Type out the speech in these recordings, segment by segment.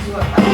내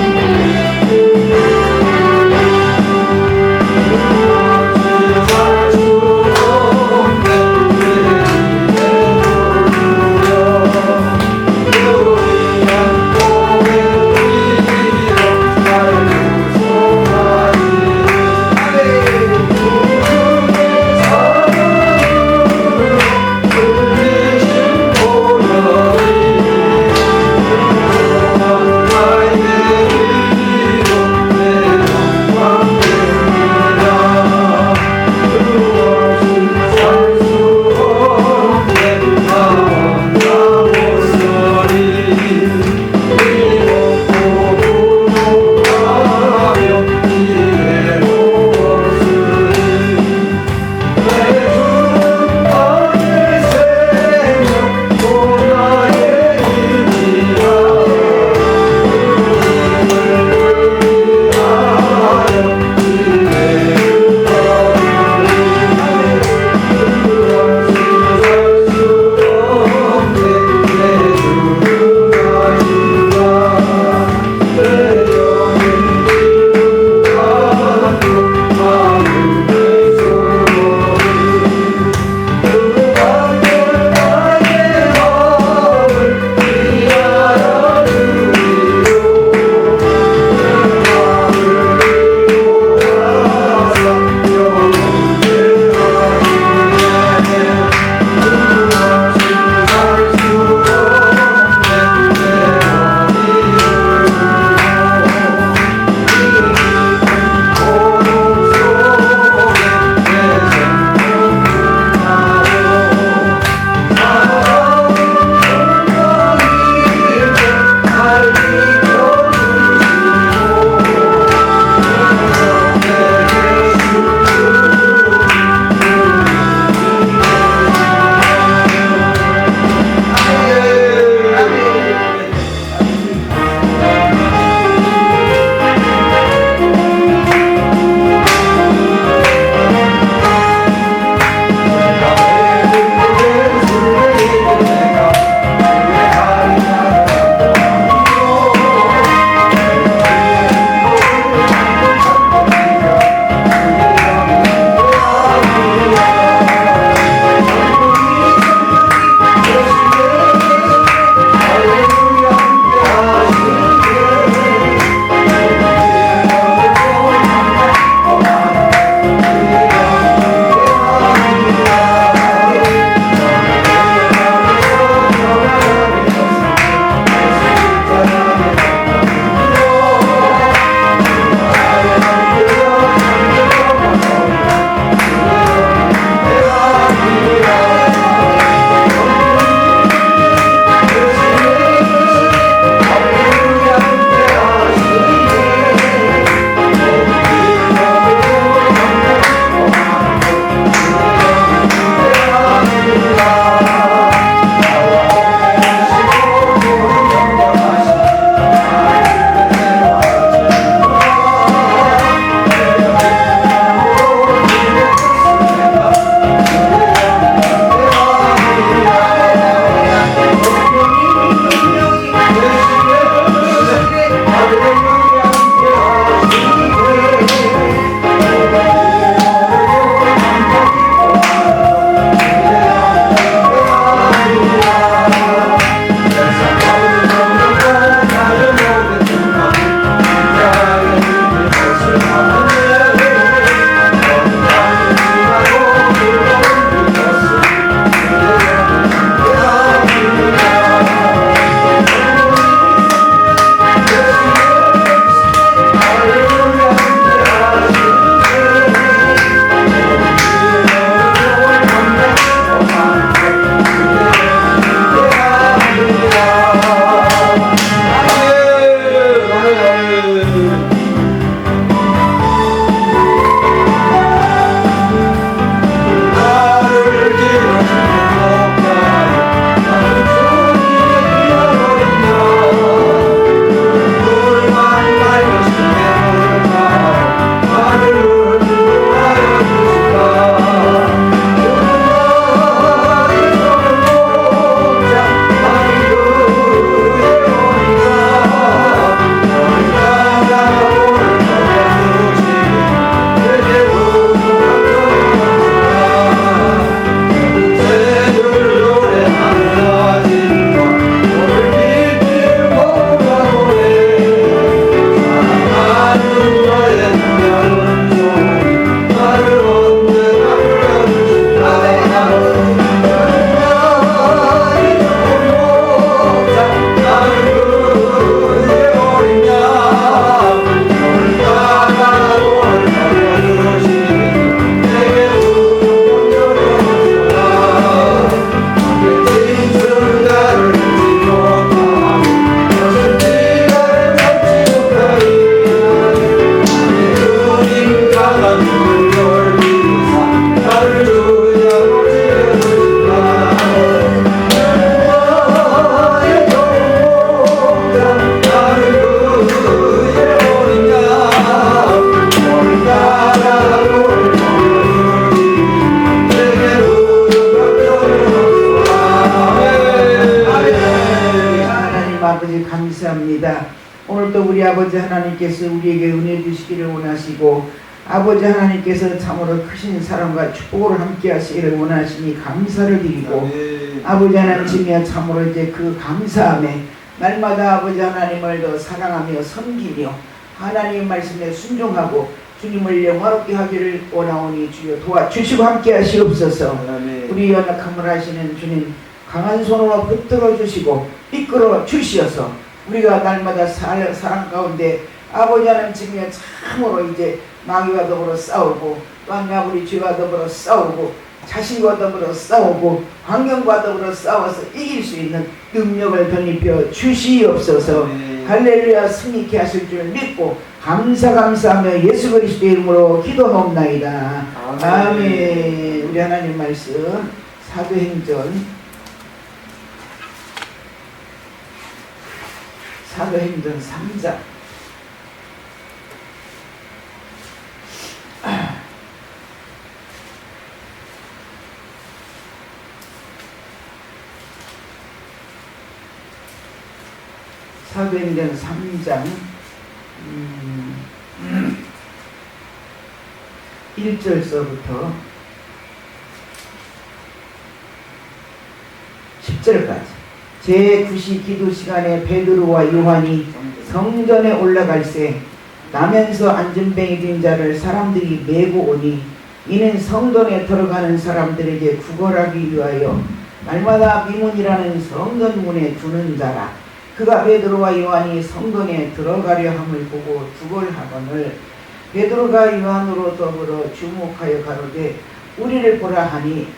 또 우리 아버지 하나님께서 우리에게 은혜 주시기를 원하시고 아버지 하나님께서 참으로 크신 사랑과 축복을 함께 하시기를 원하시니 감사를 드리고 아버지 하나님이여 참으로 이제 그 감사함에 날마다 아버지 하나님을 더 사랑하며 섬기며 하나님 말씀에 순종하고 주님을 영화롭게 하기를 원하오니 주여 도와주시고 함께 하시옵소서. 우리 연약함을 하시는 주님 강한 손으로 붙들어 주시고 이끌어 주시어서 우리가 날마다 사랑 가운데 아버지 하나님이여 참으로 이제 마귀와 더불어 싸우고 또한 우리 죄와 더불어 싸우고 자신과 더불어 싸우고 환경과 더불어 싸워서 이길 수 있는 능력을 덧입혀 주시옵소서. 할렐루야. 승리케 하실 줄 믿고 감사하며 예수 그리스도의 이름으로 기도하옵나이다. 아멘. 우리 하나님 말씀 사도행전 3장 사도행전 3장 1절서부터 10절까지 제9시 기도 시간에 베드로와 요한이 성전에 올라갈새 나면서 안전뱅이 든 자를 사람들이 메고 오니 이는 성전에 들어가는 사람들에게 구걸하기 위하여 날마다 미문이라는 성전문에 두는 자라. 그가 베드로와 요한이 성전에 들어가려 함을 보고 구걸하거늘 베드로가 요한으로 더불어 주목하여 가로되 우리를 보라 하니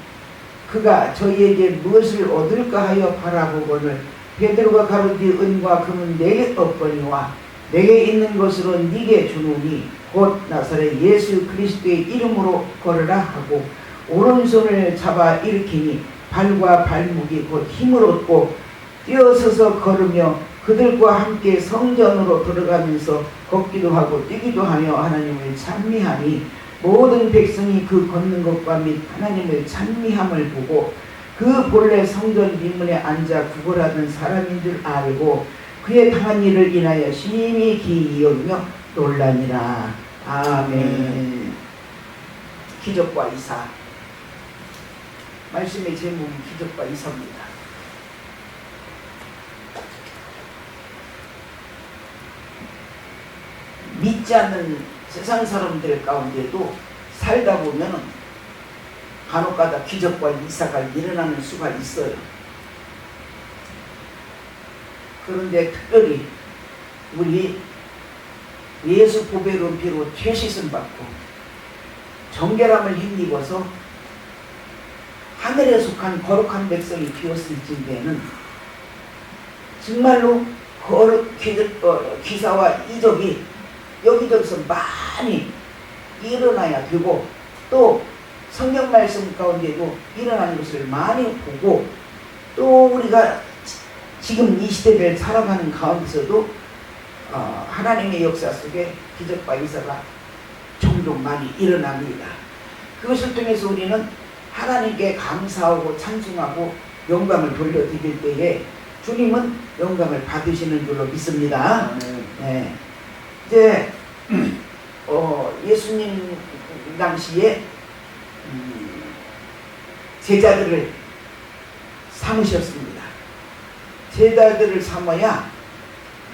그가 저희에게 무엇을 얻을까 하여 바라보거늘 베드로가 가로되 은과 금은 내게 없거니와 내게 있는 것으로 네게 주노니 곧 나사렛 예수 그리스도의 이름으로 걸으라 하고 오른손을 잡아 일으키니 발과 발목이 곧 힘을 얻고 뛰어서서 걸으며 그들과 함께 성전으로 들어가면서 걷기도 하고 뛰기도 하며 하나님을 찬미하니 모든 백성이 그 걷는 것과 및 하나님을 찬미함을 보고 그 본래 성전 뒷문에 앉아 구걸하던 사람인 줄 알고 그의 당한 일을 인하여 심히 기이하며 놀라니라. 아멘. 기적과 이사. 말씀의 제목은 기적과 이사입니다. 믿지 않는 세상 사람들 가운데도 살다 보면 간혹가다 기적과 이사가 일어나는 수가 있어요. 그런데 특별히 우리 예수 보배로 비로 죄씻음 받고 정결함을 힘입어서 하늘에 속한 거룩한 백성이 되었을 때에는 정말로 기사와 이적이 여기저기서 많이 일어나야 되고 또 성경 말씀 가운데도 일어나는 것을 많이 보고 또 우리가 지금 이 시대를 살아가는 가운데서도 하나님의 역사 속에 기적과 이사가 종종 많이 일어납니다. 그것을 통해서 우리는 하나님께 감사하고 찬송하고 영광을 돌려드릴 때에 주님은 영광을 받으시는 줄로 믿습니다. 네. 이제 예수님 당시에 제자들을 삼으셨습니다. 제자들을 삼아야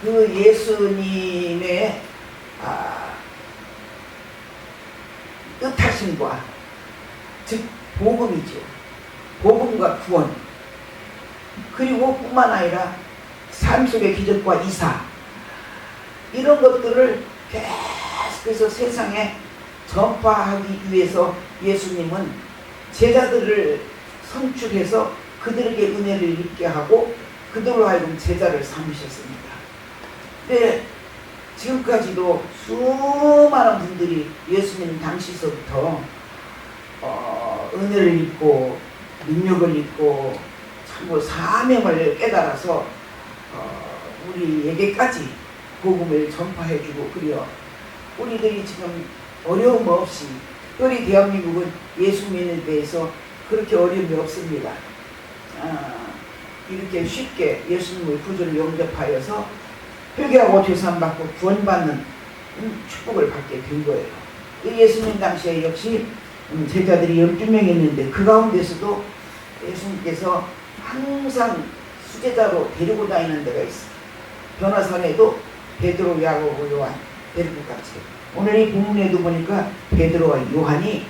그 예수님의 뜻하심과 즉 복음이죠. 복음과 구원 그리고 뿐만 아니라 삶 속의 기적과 이사 이런 것들을 계속해서 세상에 전파하기 위해서 예수님은 제자들을 선출해서 그들에게 은혜를 입게 하고 그들로 하여금 제자를 삼으셨습니다. 근데 지금까지도 수많은 분들이 예수님 당시서부터 은혜를 입고 능력을 입고 참고 사명을 깨달아서 우리에게까지 복음을 전파해주고 그려 우리들이 지금 어려움 없이 특별히 대한민국은 예수 믿는 데에서 그렇게 어려움이 없습니다. 이렇게 쉽게 예수님의 구주를 영접하여서 회개하고 죄사함받고 구원받는 축복을 받게 된 거예요. 예수님 당시에 역시 제자들이 12명 있는데 그 가운데서도 예수님께서 항상 수제자로 데리고 다니는 데가 있어요. 변화산에도 베드로, 야고보, 요한 데리고 갔지. 오늘 이 본문에도 보니까 베드로와 요한이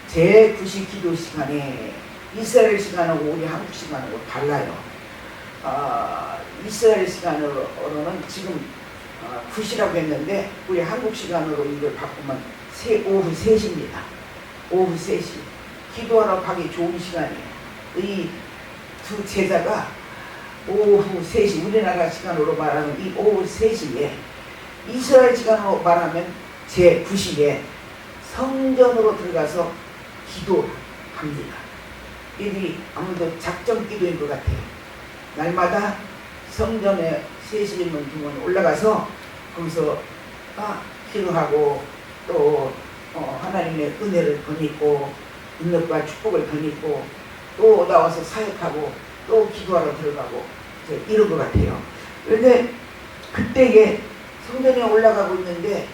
제9시 기도 시간에 이스라엘 시간하고 우리 한국 시간하고 달라요. 이스라엘 시간으로는 지금 9시라고 했는데 우리 한국 시간으로 이걸 바꾸면 오후 3시입니다. 오후 3시. 기도하러 가기 좋은 시간이에요. 이 두 제자가 오후 3시, 우리나라 시간으로 말하면 이 오후 3시에 이스라엘 시간으로 말하면 제9시에 성전으로 들어가서 기도합니다. 이들이 아무래도 작전 기도인 것 같아요. 날마다 성전에 3시간 동안 올라가서 거기서 기도하고 또 하나님의 은혜를 거니고 능력과 축복을 거니고 또 나와서 사역하고 또 기도하러 들어가고 이런 것 같아요. 그런데 그때에 성전에 올라가고 있는데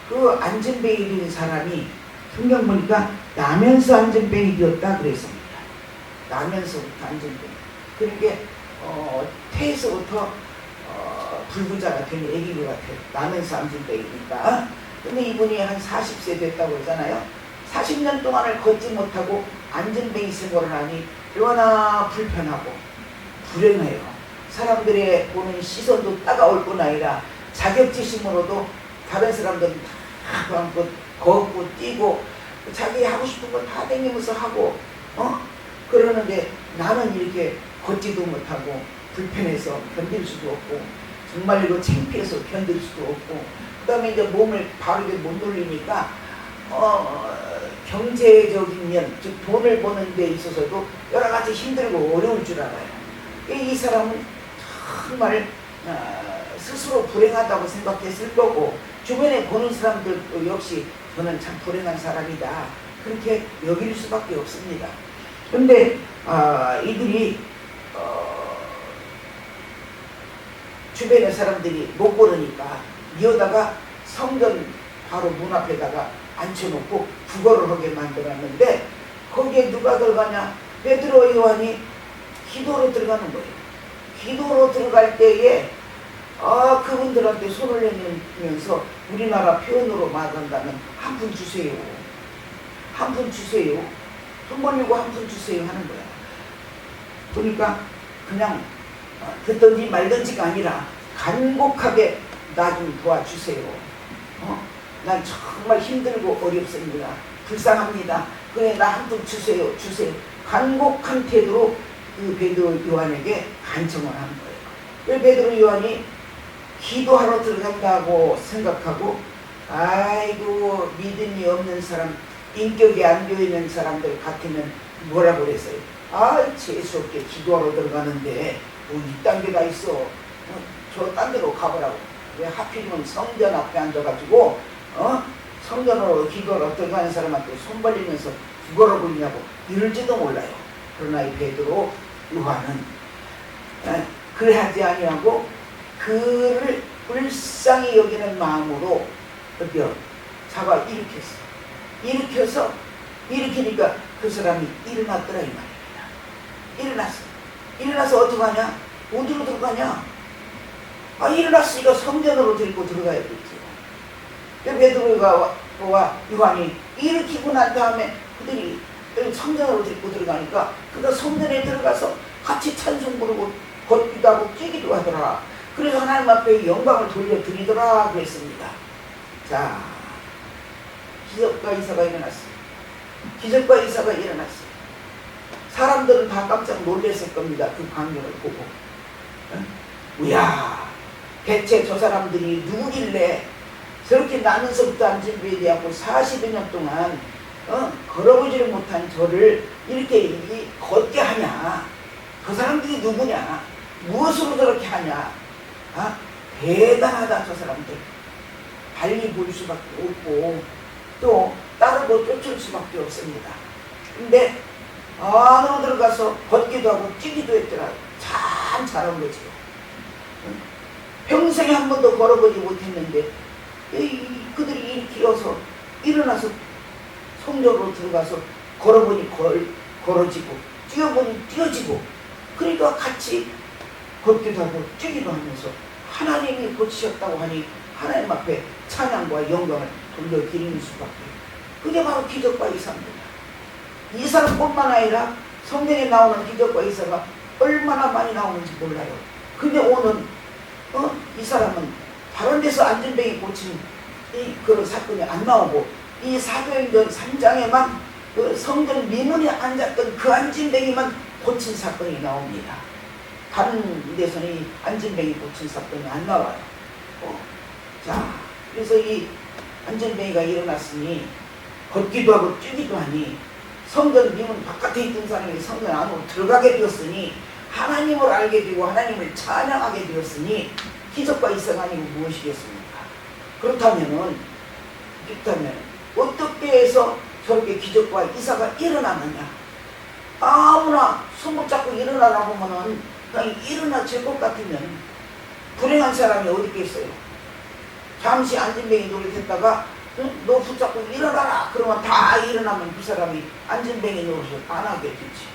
그 안전뱅이 된 사람이 성경 보니까 나면서 안전뱅이 되었다 그랬습니다. 나면서부터 안전뱅이. 그러니까 태에서부터 불구자가 된 얘기인 것 같아요. 나면서 안전뱅이니까. 근데 이분이 한 40세 됐다고 그러잖아요. 40년 동안을 걷지 못하고 안전뱅이 생활을 하니 얼마나 불편하고 불행해요. 사람들의 보는 시선도 따가울 뿐 아니라 자격지심으로도 다른 사람들은 다 마음껏 걷고 뛰고 자기 하고 싶은 거 다 땡기면서 하고 그러는데 나는 이렇게 걷지도 못하고 불편해서 견딜 수도 없고 정말 이거 창피해서 견딜 수도 없고 그 다음에 이제 몸을 바르게 못 놀리니까 경제적인 면, 즉 돈을 버는 데 있어서도 여러 가지 힘들고 어려울 줄 알아요. 이 사람은 정말 스스로 불행하다고 생각했을 거고 주변에 보는 사람들도 역시 저는 참 불행한 사람이다 그렇게 여길 수밖에 없습니다. 그런데 이들이 주변의 사람들이 못 보르니까 이어다가 성전 바로 문 앞에다가 앉혀놓고 구걸을 하게 만들었는데 거기에 누가 들어가냐? 베드로, 요한이 기도로 들어가는 거예요. 기도로 들어갈 때에 그분들한테 손을 내밀면서 우리나라 표현으로 말한다면 한 푼 주세요. 한 푼 주세요. 돈 벌리고 한 푼 주세요 하는 거야. 그러니까 그냥 듣든지 말든지가 아니라 간곡하게 나 좀 도와주세요. 난 정말 힘들고 어렵습니다. 불쌍합니다. 그래 나 한 푼 주세요. 주세요. 간곡한 태도로 그 베드로 요한에게 간청을 하는 거예요. 베드로 요한이 기도하러 들어간다고 생각하고 아이고 믿음이 없는 사람 인격이 안 되는 사람들 같으면 뭐라고 그랬어요? 재수없게 기도하러 들어가는데 뭐 이딴 데가 있어. 저 딴 데로 가보라고. 왜 하필이면 성전 앞에 앉아가지고 성전으로 기도하러 들어가는 사람한테 손 벌리면서 구걸을 보이냐고 이럴지도 몰라요. 그러나 이 베드로 요한은 그래 하지 아니하고 그를 불쌍히 여기는 마음으로 잡아 일으켰어. 일으키니까 그 사람이 일어났더라 이 말입니다. 일어나서 어떡하냐? 어디로 들어가냐? 일어났으니까 성전으로 데리고 들어가야겠지. 베드로가 요한이 일으키고 난 다음에 그들이 성전으로 데리고 들어가니까 그가 성전에 들어가서 같이 찬송 부르고 걷기도 하고 뛰기도 하더라. 그래서 하나님 앞에 영광을 돌려드리더라 그랬습니다. 자, 기적과 이사가 일어났어요. 기적과 이사가 일어났어요. 사람들은 다 깜짝 놀랐을 겁니다. 그 광경을 보고. 이야, 대체 저 사람들이 누구길래 저렇게 나면서부터 안진부에 대하고 40여 년 동안 걸어보지를 못한 저를 이렇게 걷게 하냐? 그 사람들이 누구냐? 무엇으로 저렇게 하냐? 대단하다 저 사람들. 달리 볼 수밖에 없고 또 따르고 쫓을 수밖에 없습니다. 근데 안으로 들어가서 걷기도 하고 뛰기도 했더라. 참 잘한 거지. 평생에 한 번도 걸어보지 못했는데 그들이 이렇게 일어서 일어나서 성전으로 들어가서 걸어보니 걸어지고 뛰어보니 뛰어지고 그러니까 같이 걷기도 하고 뛰기도 하면서 하나님이 고치셨다고 하니 하나님 앞에 찬양과 영광을 돌려드리는 수밖에. 그게 바로 기적과 이사입니다. 이 사람뿐만 아니라 성경에 나오는 기적과 이사가 얼마나 많이 나오는지 몰라요. 근데 오늘 이 사람은 다른 데서 안전뱅이 고친 그런 사건이 안 나오고 이 사도행전 3장에만 그 성전 미문에 앉았던 그 안진뱅이만 고친 사건이 나옵니다. 다른 데서는 이 안진뱅이 고친 사건이 안 나와요. 자, 그래서 이 안진뱅이가 일어났으니 걷기도 하고 뛰기도 하니 성전 미문 바깥에 있던 사람이 성전 안으로 들어가게 되었으니 하나님을 알게 되고 하나님을 찬양하게 되었으니 기적과 이사가 아니고 무엇이겠습니까? 그렇다면 어떻게 해서 저렇게 기적과 이사가 일어나느냐? 아무나 손 붙잡고 일어나라고 하면은 그냥 일어나질 것 같으면 불행한 사람이 어디 있겠어요? 잠시 안진뱅이 노릇했다가 너 붙잡고 일어나라 그러면 다 일어나면 그 사람이 안진뱅이 노릇을 안 하게 되지.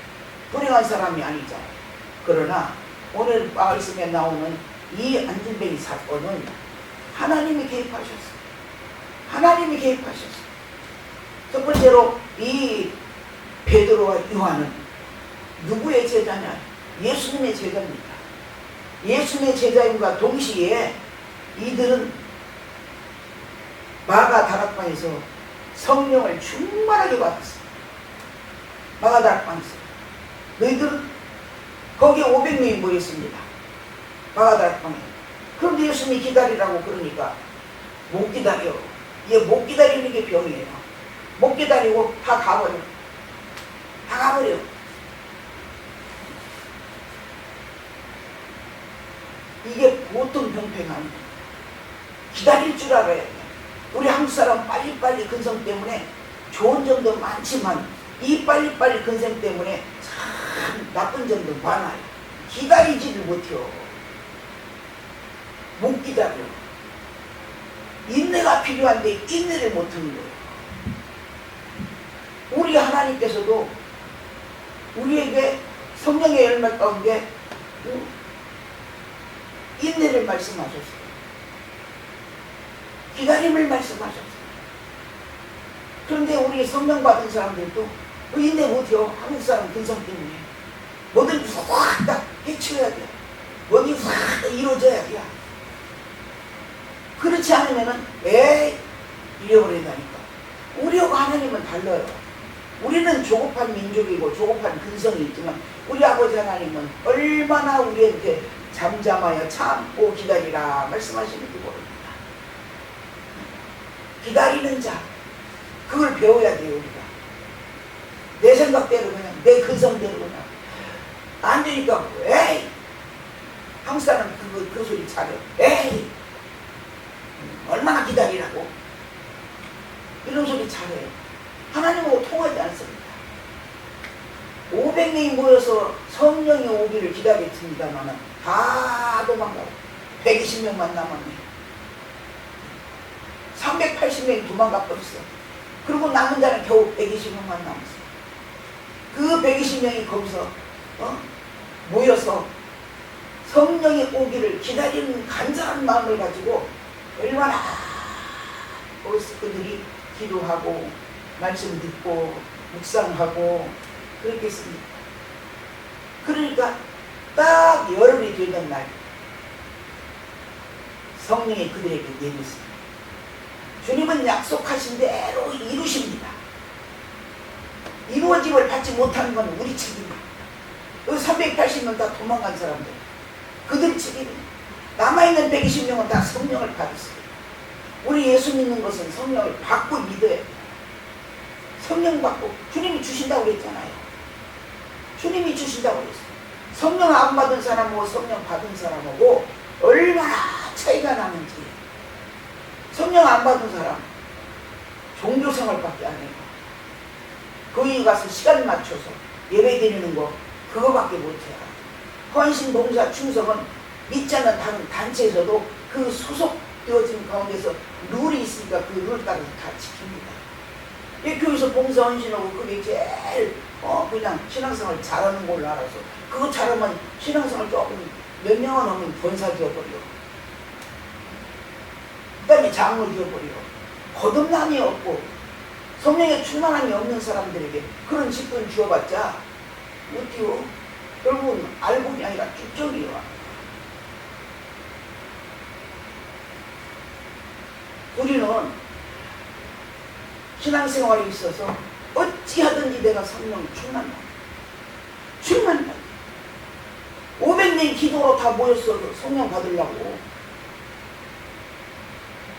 불행한 사람이 아니잖아요. 그러나 오늘 말씀에 나오는 이 안진뱅이 사건은 하나님이 개입하셨어요. 하나님이 개입하셨어요. 첫 번째로 이 베드로와 요한은 누구의 제자냐? 예수님의 제자입니다. 예수님의 제자임과 동시에 이들은 마가다락방에서 성령을 충만하게 받았어요. 마가다락방에서 너희들은 거기에 500명이 모였습니다. 마가다락방에. 그런데 예수님이 기다리라고 그러니까 못 기다려. 얘 못 기다리는 게 병이에요. 못 기다리고 다 가버려. 다 가버려. 이게 보통 병폐가 아닙니다. 기다릴 줄 알아야 돼. 우리 한국 사람 빨리빨리 근성 때문에 좋은 점도 많지만 이 빨리빨리 근성 때문에 참 나쁜 점도 많아요. 기다리지를 못해요. 못 기다려. 인내가 필요한데 인내를 못하는 거예요. 우리 하나님께서도 우리에게 성령의 열매 가운데 인내를 말씀하셨어요. 기다림을 말씀하셨어요. 그런데 우리 성령 받은 사람들도 인내 못해요. 한국 사람 근성 때문에 뭐든 확 딱 해치워야 돼. 뭐든 확 이루어져야 돼. 그렇지 않으면은 잃어버린다니까. 우리하고 하나님은 달라요. 우리는 조급한 민족이고 조급한 근성이 있지만 우리 아버지 하나님은 얼마나 우리한테 잠잠하여 참고 기다리라 말씀하시는지 모릅니다. 기다리는 자, 그걸 배워야 돼요. 우리가 내 생각대로 그냥 내 근성대로 그냥 안 되니까 한국 사람 그 소리 잘해요. 얼마나 기다리라고 이런 소리 잘해요. 하나님하고 통하지 않습니다. 500명이 모여서 성령이 오기를 기다렸습니다만 다 도망가고 120명만 남았네. 380명이 도망가 버렸어. 그리고 남은 자는 겨우 120명만 남았어. 그 120명이 거기서 모여서 성령이 오기를 기다리는 간절한 마음을 가지고 얼마나 그들이 기도하고 말씀 듣고 묵상하고 그렇겠습니까? 그러니까 딱 열흘이 되던 날 성령이 그들에게 내렸습니다. 주님은 약속하신 대로 이루십니다. 이루어짐을 받지 못하는 건 우리 책임입니다. 380명 다 도망간 사람들 그들 책임입니다. 남아있는 120명은 다 성령을 받았어요. 우리 예수 믿는 것은 성령을 받고 믿어야 돼요. 성령 받고 주님이 주신다고 그랬잖아요. 주님이 주신다고 그랬어요. 성령 안 받은 사람하고 성령 받은 사람하고 얼마나 차이가 나는지. 성령 안 받은 사람 종교생활밖에 안 해요. 거기 가서 시간 맞춰서 예배 드리는 거 그거밖에 못해요. 헌신, 봉사, 충성은 믿지 않는 다른 단체에서도 그 소속되어진 가운데서 룰이 있으니까 그 룰 따라서 다 지킵니다. 이 교회에서 봉사 헌신하고 그게 제일 그냥 신앙생활 잘하는 걸로 알아서 그거 잘하면 신앙생활 조금 몇 년은 하면 권사 되어버려. 그 다음에 장로 되어버려. 거듭남이 없고 성령의 충만함이 없는 사람들에게 그런 직분 주어봤자 어때요? 결국은 알곡이 아니라 쭉적이요. 우리는 신앙생활에 있어서 어찌하든지 내가 성령 충만하다. 충만하다. 500명 기도로 다 모였어도 성령 받으려고.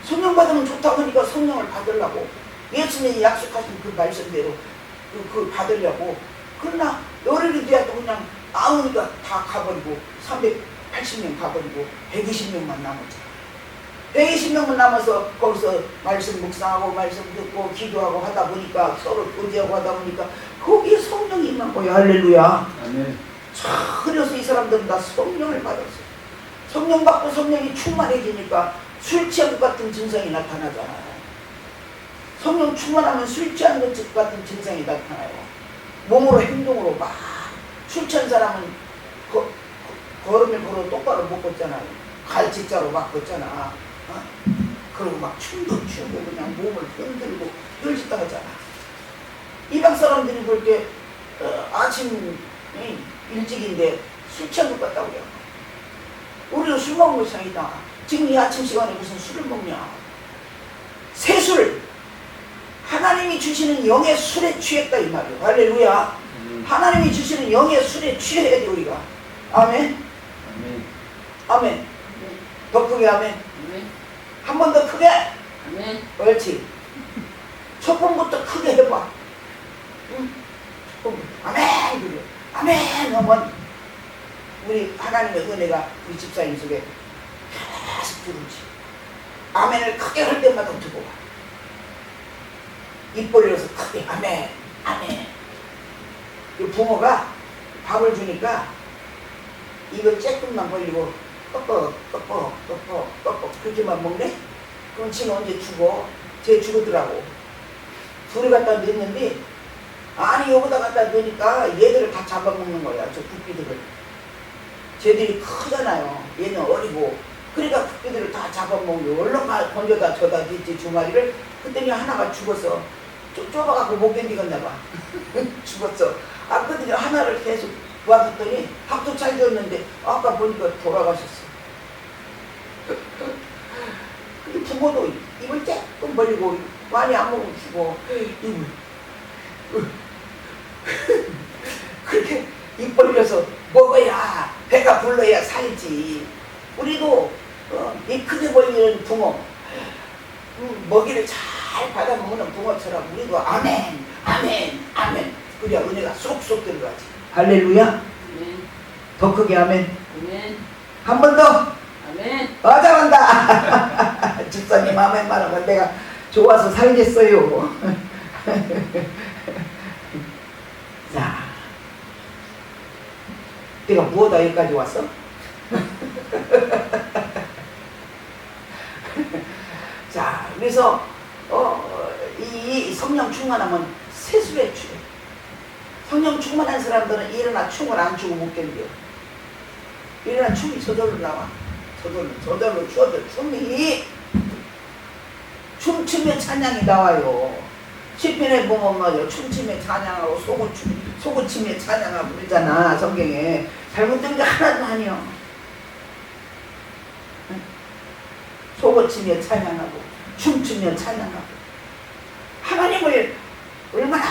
성령 받으면 좋다고 하니까 성령을 받으려고. 예수님이 약속하신 그 말씀대로 그 받으려고. 그러나 열흘이 돼야 또 그냥 아우니까 다 가버리고 380명 가버리고 120명만 남았잖아. 120명만 남아서 거기서 말씀 묵상하고 말씀 듣고 기도하고 하다 보니까 서로 의지하고 하다 보니까 거기에 성령이 임한 거야. 할렐루야. 아멘. 그래서 이 사람들은 다 성령을 받았어요. 성령 받고 성령이 충만해지니까 술 취한 것 같은 증상이 나타나잖아요. 성령 충만하면 술 취한 것 같은 증상이 나타나요. 몸으로 행동으로 막 술 취한 사람은 걸음을 걸어 똑바로 못 걷잖아요. 갈치자로 막 걷잖아. 그리고 막 춤도 추고 그냥 몸을 흔들고 열짓다 하잖아. 이방 사람들이 볼 때 아침 일찍인데 술 취한 것 같다고 그래요. 우리는 술 먹는 것이 아니다. 지금 이 아침 시간에 무슨 술을 먹냐. 새술. 하나님이 주시는 영의 술에 취했다 이 말이에요. 할렐루야. 하나님이 주시는 영의 술에 취해야 돼 우리가. 아멘. 아멘. 아멘. 더 크게 아멘. 아멘. 한 번 더 크게. 아멘. 옳지. 첫 번부터 크게 해봐. 응? 아멘. 그래. 아멘 하면 우리 하나님의 은혜가 우리 집사님 속에 계속 들어오지. 아멘을 크게 할 때마다 두고 봐. 입 벌려서 크게 아멘. 아멘. 이 부모가 밥을 주니까 이거 조금만 벌리고 꺽꺽 그렇게만 먹네? 그럼 지는 언제 죽어? 쟤 죽었더라고. 둘이 갖다 넣는데 아니 여기다 갖다 넣으니까 얘들을 다 잡아먹는 거야. 저 국비들을. 쟤들이 크잖아요. 얘는 어리고. 그러니까 국비들을 다 잡아먹고 얼른 건져다 저다 뒷지 두 마리를. 그랬더니 하나가 죽었어. 좁아갖고 못 견디겠나 봐. 죽었어. 그들이 하나를 계속 도와줬더니 밥도 잘 줬는데 아까 보니까 돌아가셨어. 근데 부모도 입을 조금 벌리고 많이 안 먹으면 죽어. 입을 그렇게 입 벌려서 먹어야 배가 불러야 살지. 우리도 입 크게 벌리는 부모 먹이를 잘 받아 먹는 부모처럼 우리도 아멘 아멘 아멘 그래야 은혜가 쏙쏙 들어가지. 할렐루야. 아멘. 더 크게 아멘. 아멘. 한 번 더. 아멘. 잘한다. 집사님 아멘 말하면 내가 좋아서 살겠어요. 자, 내가 무엇다 여기까지 왔어? 자, 그래서 이 성령 충만하면 세술에 취해. 성령 충만한 사람들은 일어나 춤을 안 추고 못 견뎌. 일어나 춤이 저절로 나와. 저절로 추어져. 춤추며 찬양이 나와요. 시편에 보면 말이야. 춤추며 찬양하고 속을 치며 찬양하고 그러잖아. 성경에. 잘못된 게 하나도 아니야. 속을 치며 찬양하고 춤추며 찬양하고 하나님을 얼마나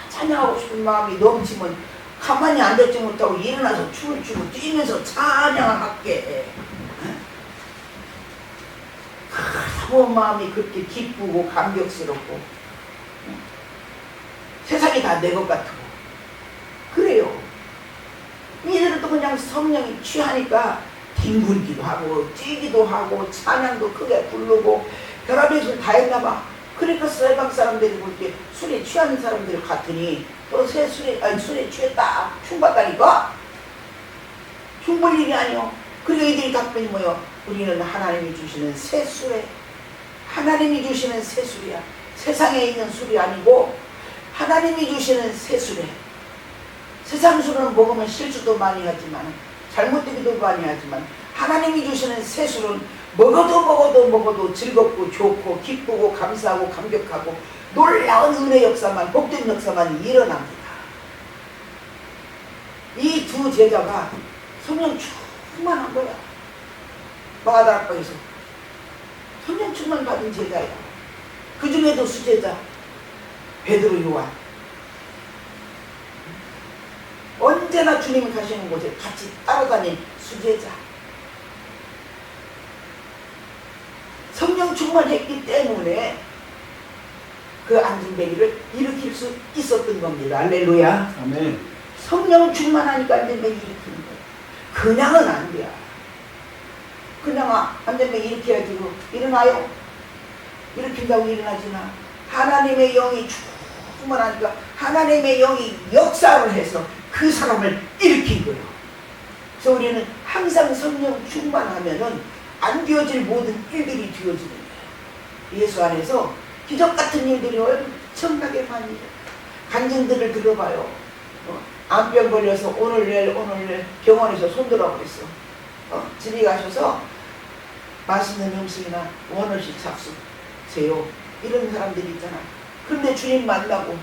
찬양하고 싶은 마음이 넘치면 가만히 앉았지 못하고 일어나서 춤을 추고 뛰면서 찬양하게. 사모한 마음이 그렇게 기쁘고 감격스럽고 세상이 다 내 것 같고 그래요. 이들은 또 그냥 성령이 취하니까 뒹굴기도 하고 뛰기도 하고 찬양도 크게 부르고 결합예술 다 했나봐. 그러니까 서방 사람들이 볼 때 술에 취한 사람들 같으니 또 술에 취했다 흉받다니까. 흉볼 일이 아니오. 그리고 이들이 답변이 뭐요? 우리는 하나님이 주시는 새 술에, 하나님이 주시는 새 술이야. 세상에 있는 술이 아니고 하나님이 주시는 새 술에. 세상 술은 먹으면 실수도 많이 하지만 잘못되기도 많이 하지만 하나님이 주시는 새 술은 먹어도 즐겁고 좋고 기쁘고 감사하고 감격하고 놀라운 은혜 역사만, 복된 역사만 일어납니다. 이 두 제자가 성령 충만한 거야. 마가다락방에서 성령 충만 받은 제자야. 그 중에도 수제자 베드로, 요한. 언제나 주님이 가시는 곳에 같이 따라다닌 수제자. 성령 충만했기 때문에 그 안진뱅이를 일으킬 수 있었던 겁니다. 할렐루야. 아멘. 성령 충만하니까 안진뱅이 일으키는 거야. 그냥은 안 돼. 그냥 안진뱅이 일으켜야지. 일어나요. 일으킨다고 일어나지나. 하나님의 영이 충만하니까 하나님의 영이 역사를 해서 그 사람을 일으킨 거예요. 그래서 우리는 항상 성령 충만하면은 안 되어질 모든 일들이 되어지는 거예요. 예수 안에서 기적 같은 일들이 엄청나게 많이 돼요. 간증들을 들어봐요. 암병 걸려서 오늘 내일 병원에서 손들어 버렸어. 집에 가셔서 맛있는 음식이나 원어식 잡수세요. 이런 사람들이 있잖아. 그런데 주님 만나고,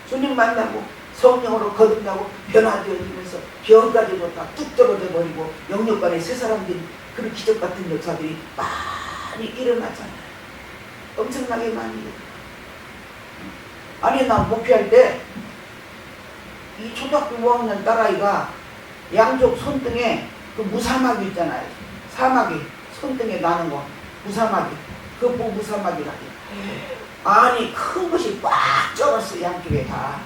주님 만나고 성령으로 거듭나고 변화되어지면서 병까지도 다 뚝 떨어져 버리고 영육간에 새 사람들이 그런 기적 같은 역사들이 많이 일어나잖아요. 엄청나게 많이 일어나요. 아니, 나 목회할 때 이 초등학교 5학년 딸아이가 양쪽 손등에 그 무사막이 있잖아요. 사막이 손등에 나는 거 무사막이, 그거 보고 무사막이라고. 아니, 큰 것이 꽉 쩔었어. 양쪽에 다.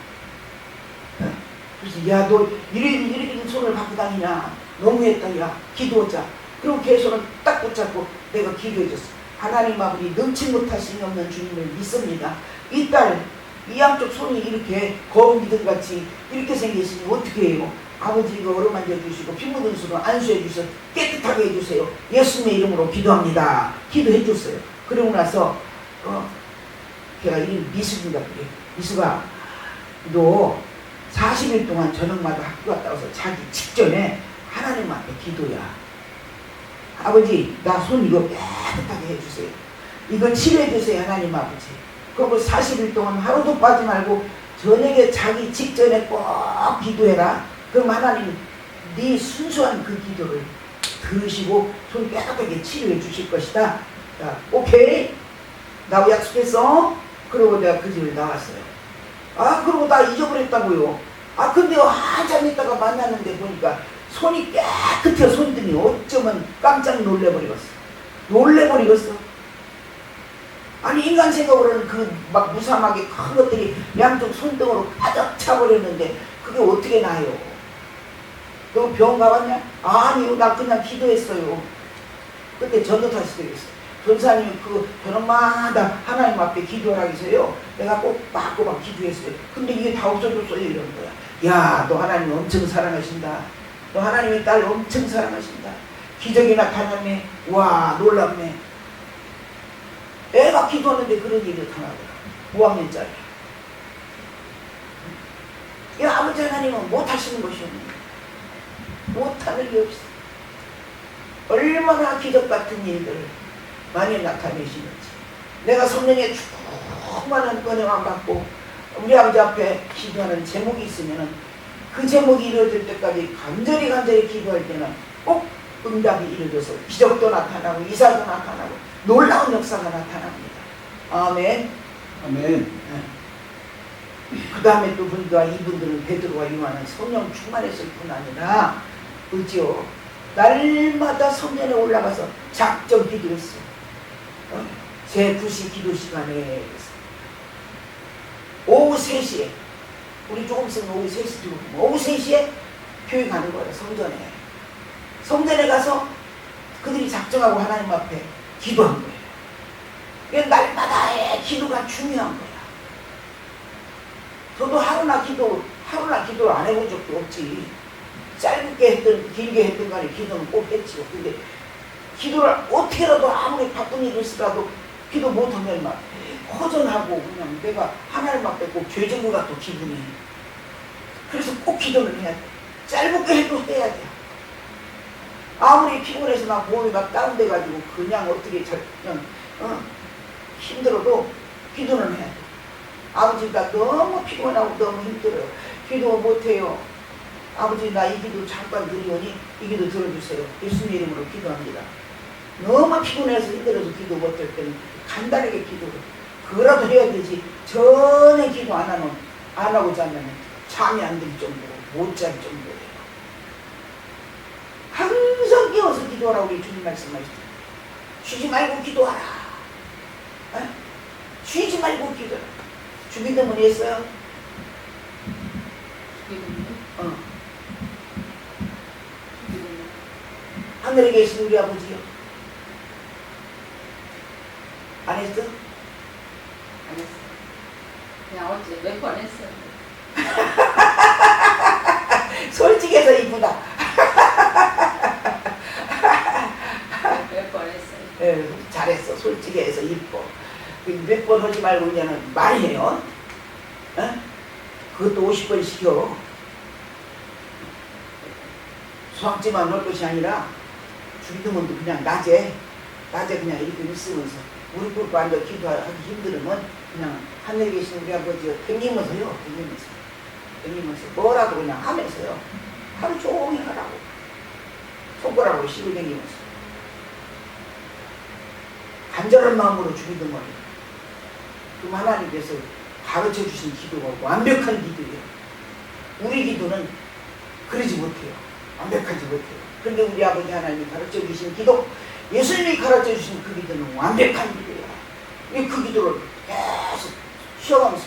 그래서 야, 너 이런 손을 갖고 다니냐, 너무했다. 야, 기도하자. 그리고 걔 손을 딱 붙잡고 내가 기도해줬어. 하나님 아버지, 능치 못하심이 없는 주님을 믿습니다. 이 딸, 이 양쪽 손이 이렇게 거북이들같이 이렇게 생겼으니 어떻게 해요? 아버지, 이거 어루만져 주시고 피 묻은 손으로 안수해 주셔서 깨끗하게 해주세요. 예수님의 이름으로 기도합니다. 기도해 줬어요. 그러고 나서 걔가 이름 미숙인가 그래. 미숙아, 너 40일 동안 저녁마다 학교 갔다 와서 자기 직전에 하나님 앞에 기도야. 아버지, 나 손 이거 깨끗하게 해주세요. 이거 치료해 주세요. 하나님 아버지. 그리고 40일 동안 하루도 빠지 말고 저녁에 자기 직전에 꼭 기도해라. 그럼 하나님 네 순수한 그 기도를 들으시고 손 깨끗하게 치료해 주실 것이다. 자, 오케이? 나 약속했어? 그러고 내가 그 집을 나왔어요. 그러고 나 잊어버렸다고요. 근데 한참 있다가 만났는데 보니까 손이 깨끗해. 손등이 어쩌면 깜짝 놀래버리겠어. 아니, 인간 생각으로는 그 막 무사하게 큰 것들이 양쪽 손등으로 가득 차버렸는데 그게 어떻게 나요? 너 병 가봤냐? 아니요, 나 그냥 기도했어요. 그때 전도사시 되겠어. 전사님이 그 저녁마다 하나님 앞에 기도하라고 해서요, 내가 꼭 꼬박 기도했어요. 근데 이게 다 없어졌어요. 이러는 거야. 야, 너 하나님 엄청 사랑하신다. 너 하나님의 딸 엄청 사랑하신다. 기적이 나타났네. 와, 놀랍네. 애가 기도하는데 그런 일이 당하더라. 5학년짜리. 이 아버지 하나님은 못하시는 것이 없는, 못하는 게 없어. 얼마나 기적 같은 일들을 많이 나타내시는지. 내가 성령의 충만한 은혜만 받고 우리 아버지 앞에 기도하는 제목이 있으면은 그 제목이 이루어질 때까지 간절히 기도할 때는 꼭 응답이 이루어져서 기적도 나타나고 이사도 나타나고 놀라운 역사가 나타납니다. 아멘. 아멘. 그 다음에 또 보니까 이분들은 베드로와 요한은 성령 충만했을 뿐 아니라 어찌요, 날마다 성전에 올라가서 작정 기도했어. 제 9시 기도 시간에 오후 3시에, 우리 조금 있으면 오후 3시 들어오면 오후 3시에 교회 가는 거예요. 성전에 가서 그들이 작정하고 하나님 앞에 기도한 거예요. 그러니까 날마다의 기도가 중요한 거야. 저도 하루나 기도를 안 해본 적도 없지. 짧게 했든 길게 했든 간에 기도는 꼭 했지요. 근데 기도를 어떻게라도 아무리 바쁜 일이 있으라도 기도 못하면 막 허전하고 그냥 내가 하나님 앞에 꼭 죄진 것 같고 기분이. 그래서 꼭 기도를 해야 돼. 짧게 해도 해야 돼. 아무리 피곤해서 막 몸이 막 다운돼가지고 그냥 어떻게 그냥 힘들어도 기도는 해야 돼. 아버지가 너무 피곤하고 너무 힘들어요. 기도 못해요. 아버지 나 이 기도 잠깐 드리오니 이 기도 들어주세요. 예수님 이름으로 기도합니다. 너무 피곤해서 힘들어서 기도 못할 때는 간단하게 기도를 그거라도 해야 되지. 전혀 기도 안 하고 자면 잠이 안 들 정도로 못 잘 정도예요. 항상 깨워서 기도하라고 우리 주님 말씀하시죠. 쉬지 말고 기도하라. 에? 쉬지 말고 기도하라. 주기도 문이 했어요? 하늘에 계신 우리 아버지요. 안 했어? 안 했어. 그냥 어째 몇 번 했어. 솔직해서 이쁘다. 몇 번 했어. 예, 잘했어. 솔직해서 이뻐. 몇 번 하지 말고 그냥 많이 해요. 어? 그것도 50번 시켜. 수학지만 할 것이 아니라 주기도문도 그냥 낮에 그냥 이렇게 있으면서 무릎 꿇고 앉아 기도하기 힘들으면 그냥 하늘에 계신 우리 아버지가 댕기면서요. 댕기면서 뭐라도 그냥 하면서요. 하루 종일 하라고. 손가락으로 씹을 댕기면서 간절한 마음으로 주기도문을 그럼 하나님께서 가르쳐 주신 기도가 완벽한 기도예요. 우리 기도는 그러지 못해요. 완벽하지 못해요. 그런데 우리 아버지 하나님이 가르쳐 주신 기도, 예수님이 가르쳐 주신 그 기도는 완벽한 기도야. 그 기도를 계속 쉬어가면서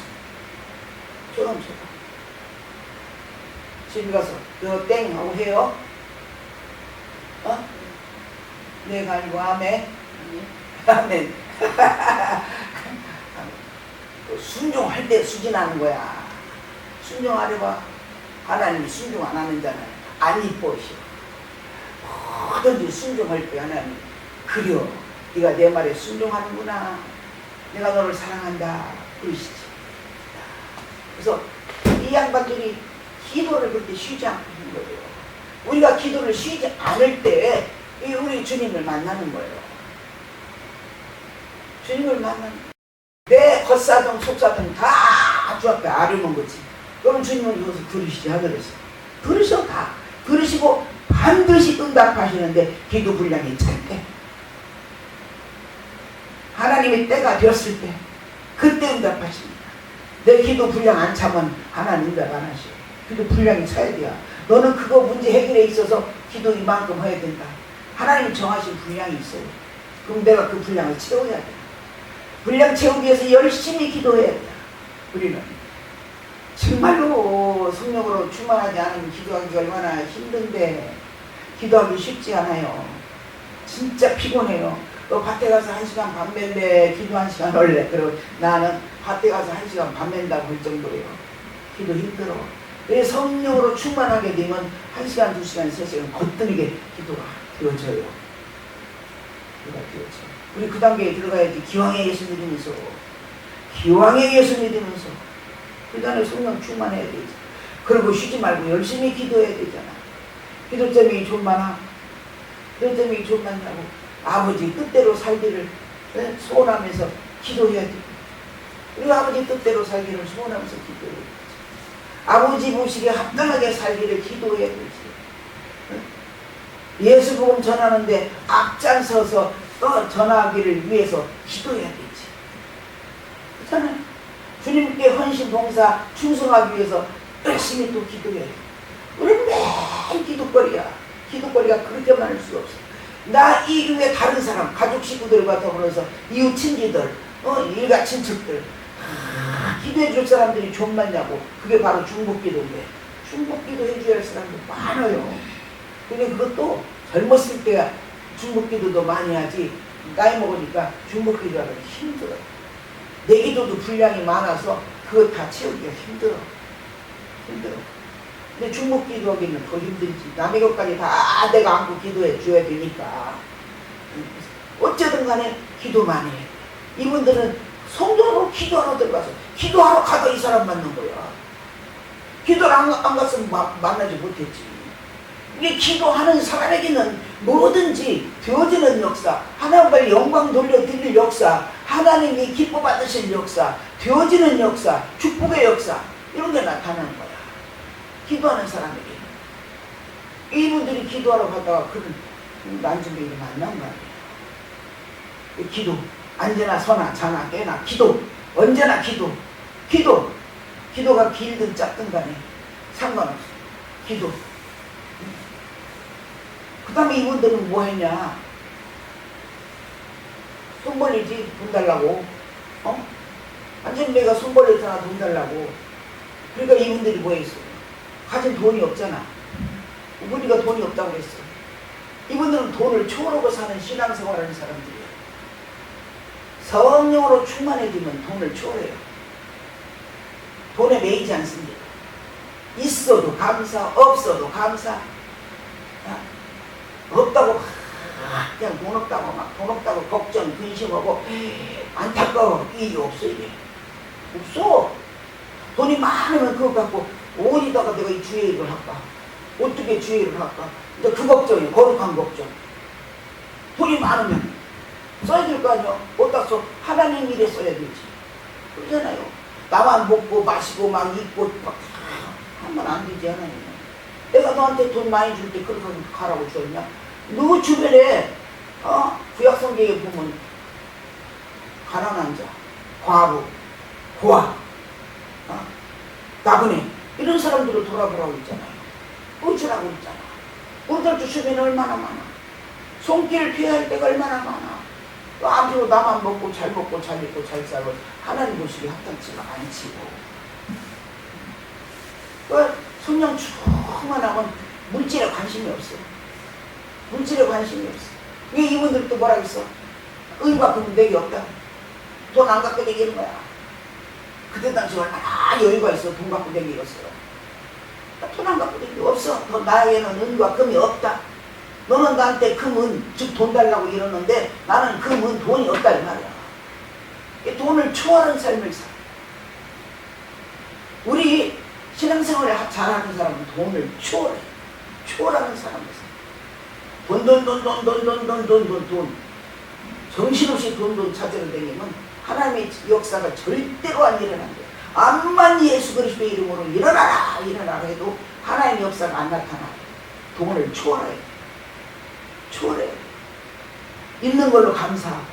집에 가서 너 땡 하고 해요. 어? 내가 아니고 아멘. 아멘. 순종할 때 수진하는 거야. 순종하려봐. 하나님이 순종 안 하는 자는 안 이뻐하셔. 뭐든지 순종할 때 하나님 그려. 네가 내 말에 순종하는구나. 내가 너를 사랑한다. 그러시지. 그래서 이 양반들이 기도를 그렇게 쉬지 않고 있는 거예요. 우리가 기도를 쉬지 않을 때 우리 주님을 만나는 거예요. 주님을 만나는 거예요. 내 겉사정 속사정 다 주 앞에 아뢰는 거지. 그럼 주님은 이것을 들으시지 하늘에서. 들으셔 다. 들으시고 반드시 응답하시는데 기도 분량이 찰 때. 하나님의 때가 되었을 때 그때 응답하십니다. 내 기도 분량 안 차면 하나님 응답 안 하셔. 기도 분량이 차야 돼요. 너는 그거 문제 해결에 있어서 기도 이만큼 해야 된다. 하나님 정하신 분량이 있어요. 그럼 내가 그 분량을 채워야 돼. 분량 채우기 위해서 열심히 기도해야 돼. 우리는 정말로 성령으로 충만하지 않으면 기도하기 얼마나 힘든데 기도하기 쉽지 않아요. 진짜 피곤해요. 너 밭에 가서 1시간 반 맨대 기도 1시간 할래. 그리고 나는 밭에 가서 1시간 반 맨다고 할 정도예요. 기도 힘들어. 왜 성령으로 충만하게 되면 1시간, 2시간, 3시간 거뜬하게 기도가 되어져요. 기도가 되어져. 우리 그 단계에 들어가야지. 기왕에 예수 믿으면서 그 다음에 성령 충만해야 되지. 그리고 쉬지 말고 열심히 기도해야 되잖아. 기도 제목이 좀 많아. 기도 제목이 좀 많냐고. 아버지 뜻대로 살기를 소원하면서 기도해야 돼. 우리 아버지 뜻대로 살기를 소원하면서 기도해야 돼. 아버지 보시기에 합당하게 살기를 기도해야 되지. 예수 복음 전하는데 앞장서서 전하기를 위해서 기도해야 되지. 그렇잖아요. 주님께 헌신 봉사 충성하기 위해서 열심히 또 기도해야 돼. 우리는 매일 기도거리야. 기도거리가 그렇게 많을 수가 없어. 나 이후에 다른 사람, 가족 식구들과 더불어서 이웃 친지들, 일가 친척들 기도해 줄 사람들이 좀 많냐고. 그게 바로 중복기도인데 중복기도 해줘야 할 사람들 많아요. 근데 그것도 젊었을 때야 중복기도도 많이 하지 나이 먹으니까 중복기도 하기 힘들어. 내 기도도 분량이 많아서 그거 다 채우기가 힘들어. 근데 중복 기도하기는 더 힘들지. 남의 것까지 다 내가 안고 기도해 줘야 되니까. 어쨌든 간에 기도만 해. 이분들은 성도로 기도하러 들어가서 기도하러 가다 이 사람 만난 거야. 기도를 안 갔으면 만나지 못했지. 이게 기도하는 사람에게는 뭐든지 되어지는 역사, 하나님께 영광 돌려드릴 역사, 하나님이 기뻐 받으실 역사, 되어지는 역사, 축복의 역사, 이런 게 나타나는 거야. 기도하는 사람에게. 이분들이 기도하러 가다가 그런 난중병이를 만난 거 아니에요. 기도, 앉으나 서나 자나 깨나 기도, 언제나 기도. 기도가 길든 짧든 간에 상관없어. 기도. 그 다음에 이분들은 뭐 했냐? 손 벌리지, 돈 달라고. 완전 내가 손 벌렸잖아, 돈 달라고. 그러니까 이분들이 뭐 했어? 가진 돈이 없잖아. 우리가 돈이 없다고 했어. 이분들은 돈을 초월하고 사는 신앙생활하는 사람들이에요. 성령으로 충만해지면 돈을 초월해요. 돈에 매이지 않습니다. 있어도 감사, 없어도 감사. 없다고 그냥 돈 없다고 걱정, 근심하고 안타까워. 이게 없어. 이게 없어. 돈이 많으면 그거 갖고 어디다가 내가 이 주의를 할까? 어떻게 주의를 할까? 이제 그 걱정이에요. 거룩한 걱정. 돈이 많으면 써야 될 거 아니야. 어디다 써? 하나님 일에 써야 되지. 그러잖아요. 나만 먹고 마시고 막 입고 막 하면 안 되지. 하나님. 내가 너한테 돈 많이 줄 때 그렇게 가라고 줬냐? 너 주변에 구약성경에 보면 가난한 자, 과부, 고아, 나그네 이런 사람들을 돌아보라고 있잖아요. 어쩌라고 있잖아. 우리들 주변에 얼마나 많아. 손길을 피해야 할 때가 얼마나 많아. 앞으로 나만 먹고 잘 입고 잘 살고 하나님 보시기 합당치가 않지고. 성령 충만하면 물질에 관심이 없어. 물질에 관심이 없어. 왜 이분들 또 뭐라고 했어? 은과 금은 내게 없다. 돈 안 갖고 다니는 거야. 그때 당시 얼마나 여유가 있어. 돈 갖고 다니겠어요. 돈 안 갖고 다니는 게 없어. 나에게는 은과 금이 없다. 너는 나한테 금은 즉 돈 달라고 이러는데 나는 금은 돈이 없다 이 말이야. 돈을 초월한 삶을 살아. 우리 신앙생활을 잘하는 사람은 돈을 초월해. 초월하는 사람을 살아. 돈. 정신없이 돈 찾으러 다니면 하나님의 역사가 절대로 안 일어난대. 암만 예수 그리스도의 이름으로 일어나라 해도 하나님의 역사가 안 나타나. 돈을 초월해. 있는 걸로 감사하고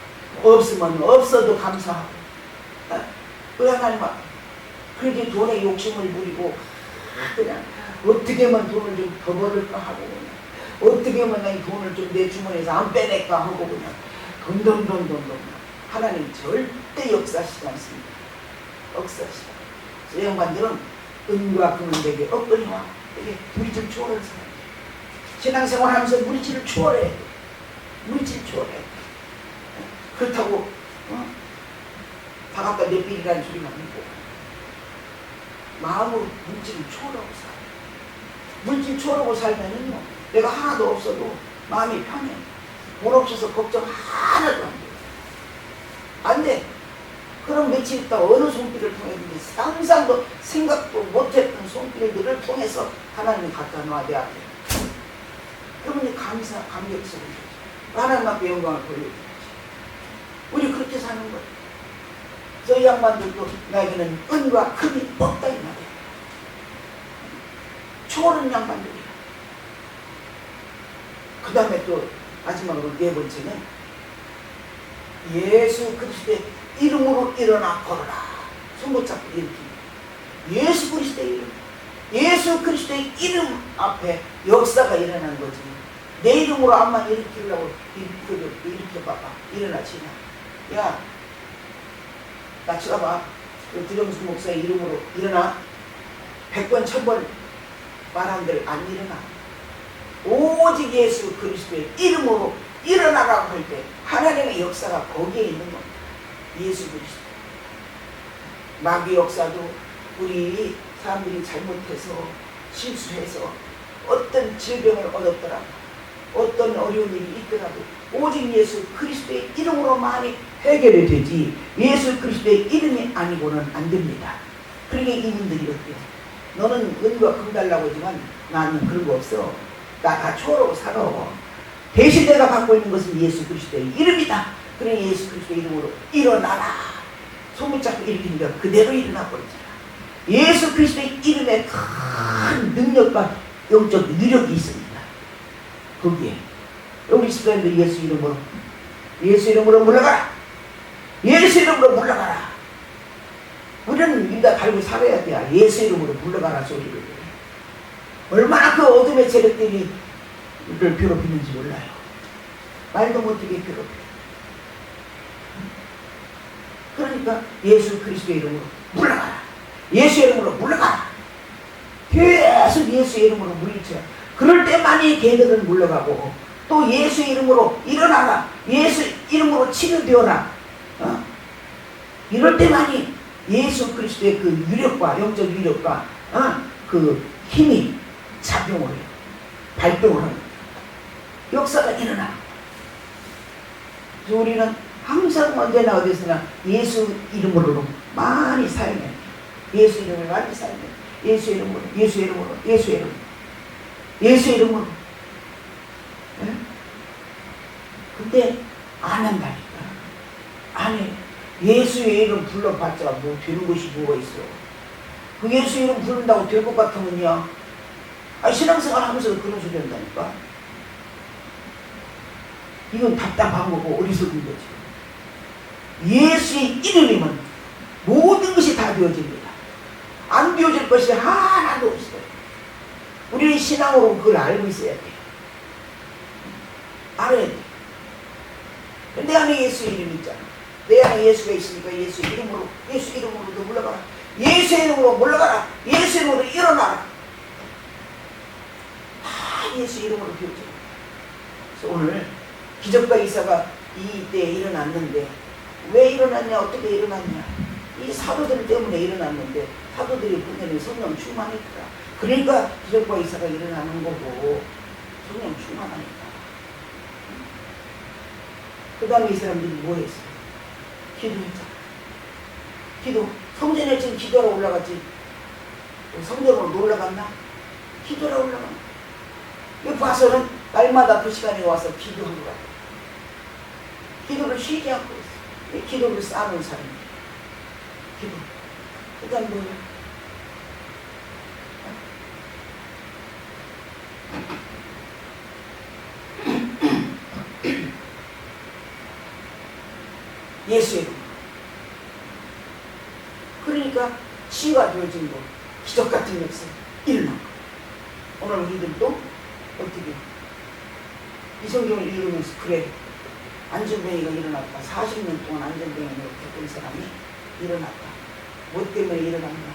없으면 없어도 감사하고. 왜 하나님 앞에 그렇게 돈에 욕심을 부리고 그냥 어떻게 하면 돈을 좀 더 벌을까 하고 그냥 어떻게 하면 이 돈을 좀 내 주머니에서 안 빼낼까 하고 그냥 돈. 하나님 절대 역사하시지 않습니다. 역사하시지 않습니다. 이 양반들은 은과 금은 되게 없거니와 되게 물질 초월한 사람이에요. 신앙생활 하면서 물질을 초월해야 돼. 물질 초월해야 돼. 그렇다고 다 갖다 내 빌이라는 소리가 아니고 마음으로 물질을 초월하고 살아. 물질 초월하고 살면은 뭐 내가 하나도 없어도 마음이 편해. 돈 없어서 걱정 하나도 안 돼. 안 돼. 그럼 며칠 있다 어느 손길을 통했는지 상상도 생각도 못했던 손길들을 통해서 하나님이 갖다 놔 내 앞에. 그러면 감격스러운 거죠. 하나님 앞에 영광을 돌려주지. 우리 그렇게 사는 거예요. 저희 양반들도 나에게는 은과 금이 없다 이 말이에요. 초월한 양반들이야. 그 다음에 또 마지막으로 네 번째는 예수 그리스도의 이름으로 일어나 걸어라. 손 붙잡고 일으킵니다. 예수 그리스도의 이름. 예수 그리스도의 이름 앞에 역사가 일어난 거지. 내 이름으로 암만 일으키려고 일으켜봐봐. 일어나지 마. 야, 나 치가봐. 드정수 목사의 이름으로 일어나. 100번 1000번 말한들 안 일어나. 오직 예수 그리스도의 이름으로 일어나라고 할 때 하나님의 역사가 거기에 있는 겁니다. 예수 그리스도. 마귀 역사도 우리 사람들이 잘못해서 실수해서 어떤 질병을 얻었더라도 어떤 어려운 일이 있더라도 오직 예수 그리스도의 이름으로만이 해결이 되지 예수 그리스도의 이름이 아니고는 안 됩니다. 그러니까 이분들이 어때요? 너는 은과 금 달라고 하지만 나는 그런 거 없어. 나 다 초월하고 살아. 대신 내가 갖고 있는 것은 예수 그리스도의 이름이다. 그러니 예수 그리스도의 이름으로 일어나라. 손을 잡고 일으키니까 그대로 일어나 버리잖아. 예수 그리스도의 이름에 큰 능력과 영적 위력이 있습니다. 거기에 우리 집사님들 예수 이름으로 물러가라. 예수 이름으로 물러가라. 우리는 일단 달고 살아야 돼. 예수 이름으로 물러가라 소리를. 얼마나 그 어둠의 세력들이 우리를 괴롭히는지 몰라요. 말도 못하게 괴롭혀. 그러니까 예수 그리스도의 이름으로 물러가라. 예수 이름으로 물러가라. 계속 예수 이름으로 물리쳐. 그럴 때만이 걔들은 물러가고 또 예수 이름으로 일어나라. 예수 이름으로 치료되어라. 이럴 때만이 예수 그리스도의 그 위력과 영적 위력과 그 힘이 작용을 해요. 발동을 하는 거예요. 역사가 일어나. 그래서 우리는 항상 언제나 어디서나 예수 이름으로 많이 사용해요. 예수 이름을 많이 사용해요. 예수 이름으로, 예수 이름으로, 예수 이름으로, 예수 이름으로. 네? 근데 안 한다니까. 안 해. 예수의 이름 불러봤자 뭐 되는 것이 뭐가 있어. 그 예수 이름 부른다고 될 것 같으면요. 신앙생활 하면서 그런 소리 한다니까. 이건 답답한 거고 어리석은 거지. 예수의 이름이면 모든 것이 다 되어집니다. 안 되어질 것이 하나도 없어요. 우리는 신앙으로 그걸 알고 있어야 돼요. 알아야 돼. 내 안에 예수의 이름이 있잖아. 내 안에 예수가 있으니까 예수 이름으로도 물러가라. 예수 이름으로 물러가라. 예수 이름으로 일어나라. 예수 이름으로 비워져. 그래서 오늘 기적과 이사가 이때에 일어났는데 왜 일어났냐, 어떻게 일어났냐. 이 사도들 때문에 일어났는데 사도들이 보내는 성령 충만했더라. 그러니까 기적과 이사가 일어나는 거고 성령 충만하니까. 그 다음에 이 사람들이 뭐 했어? 기도했잖아. 기도. 성전에 지금 기도하러 올라갔지. 성전으로 놀러갔나? 기도하러 올라갔나? 여기 봐서는 날마다 그 시간에 와서 기도한 것 같아. 기도를 쉬지 않고 있어. 기도를 쌓는 사람이야. 기도. 그 다음 뭐야? 예수의 이름. 그러니까 치유가 되어진 거. 기적 같은 역사 일어난 거. 오늘 우리들도 어떻게 이 성경을 읽으면서 그래 안전뱅이가 일어났다. 40년 동안 안전뱅이로 겪은 사람이 일어났다. 뭐 때문에 일어났나?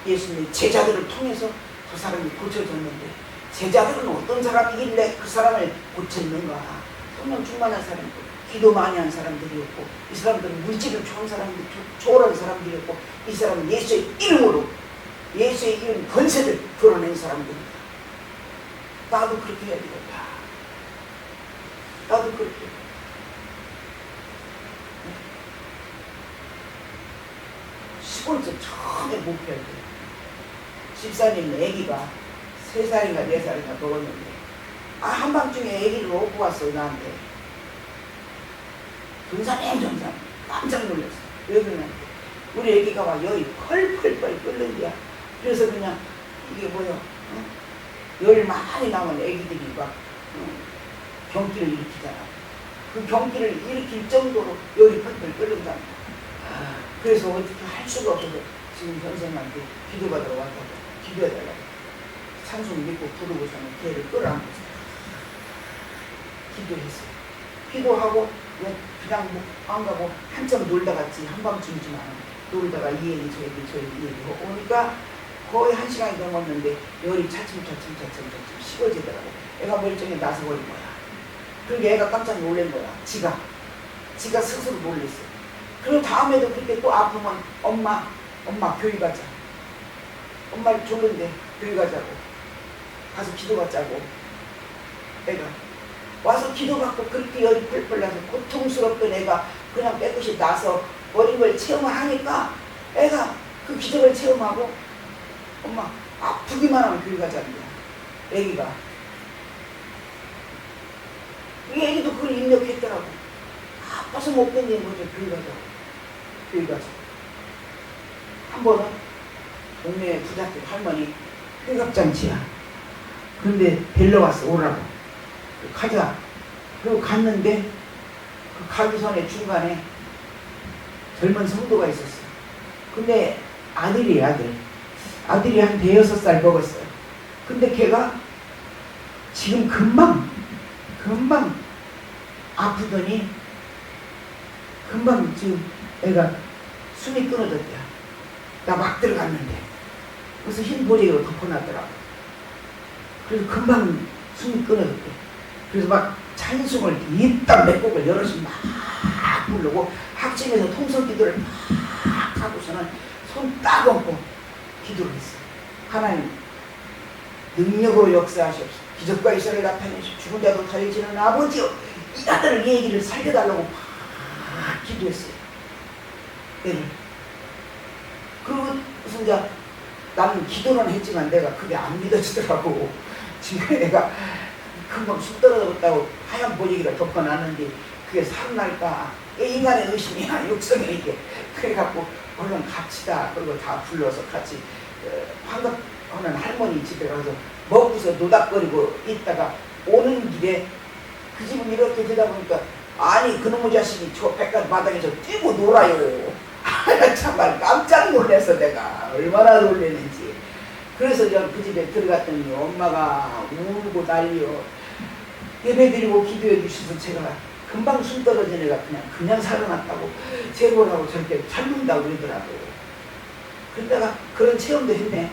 예수님의 제자들을 통해서 그 사람이 고쳐졌는데 제자들은 어떤 사람이길래 그 사람을 고쳤는가? 성령 충만한 사람들, 기도 많이 한 사람들이었고 이 사람들은 물질을 좋은 사람들, 초월한 사람들이었고 이 사람은 예수의 이름으로 예수의 이름 권세를 드러낸 사람들이다. 나도 그렇게 해야 되겠다. 나도 그렇게. 시골에서 처음에 목표할 때 집사님 애기가 3살인가 4살인가 먹었는데 한밤중에 애기를 업고 왔어요. 나한테. 전산 깜짝 놀랐어. 왜 그러냐. 우리 애기가 막 열이 펄펄펄 끓는 거야. 그래서 그냥 이게 뭐야. 열 많이 나면 애기들이 막 경기를 일으키잖아. 그 경기를 일으킬 정도로 열이 펄펄 끓는다. 그래서 어떻게 할 수가 없어서 지금 선생님한테 기도받으러 왔다고 기도해달라고 찬송 믿고 부르고서는 걔를 끌어안고 기도했어요. 기도하고 그냥 안 가고 한참 놀다 갔지. 한밤중이지만 놀다가 이 얘기 저 얘기 오니까 거의 1시간이 넘었는데 열이 차츰 식어지더라고. 애가 멀쩡히 나서버린 거야. 그러니까 애가 깜짝 놀란 거야. 지가 스스로 놀랬어. 그리고 다음에도 그때 또 아프면 엄마 교회 가자. 엄마를 졸른데 교회 가자고. 가서 기도받자고. 애가 와서 기도받고 그렇게 열이 펄펄 나서 고통스럽던 애가 그냥 깨끗이 나서 어린 걸 체험을 하니까 애가 그 기적을 체험하고 엄마 아프기만 하면 교회 가자는 거야. 애기가. 이 애기도 그걸 입력했더라고. 아파서 못 견디는 거죠. 교회 가자고. 교회 가자고. 한 번은 동네 부잣집 할머니 회갑잔치야. 그런데 벨러 왔어. 오라고. 가자. 그리고 갔는데 그 가기 전에 중간에 젊은 성도가 있었어. 근데 아들이야, 아들. 아들이 한 5-6살 먹었어요. 근데 걔가 지금 금방 아프더니 금방 지금 애가 숨이 끊어졌대요. 나 막 들어갔는데. 그래서 흰 보리로 덮어놨더라고. 그래서 금방 숨이 끊어졌대. 그래서 막 찬송을 이딴 몇 곡을 여럿이 막 부르고 학집에서 통성 기도를 막 하고서는 손 딱 얹고 기도를 했어. 하나님 능력으로 역사하시옵소서. 기적과 이사를 나타내시고 죽은 자도 살리시는 아버지요. 이 아들을 이 얘기를 살려달라고 막 기도했어요. 애를. 그리고 무슨 이제 나는 기도는 했지만 내가 그게 안 믿어지더라고. 지금 애가 금방 숨 떨어졌다고 하얀 보리기를 덮어놨는데 그게 살아날까? 인간의 의심이야. 육성의 이게. 그래갖고 얼른 갑시다. 그리고 다 불러서 같이 환갑하는 할머니 집에 가서 먹고서 노닥거리고 있다가 오는 길에 그 집은 이렇게 되다 보니까 아니 그놈의 자식이 저 백간 마당에서 뛰고 놀아요. 정말 깜짝 놀라서 내가 얼마나 놀랐는지. 그래서 저 그 집에 들어갔더니 엄마가 울고 난리요. 예배드리고 기도해 주셔서 제가 금방 숨 떨어진 애가 그냥 살아났다고 제보라고 저렇게 젊는다고 그러더라고. 그러다가 그런 체험도 했네.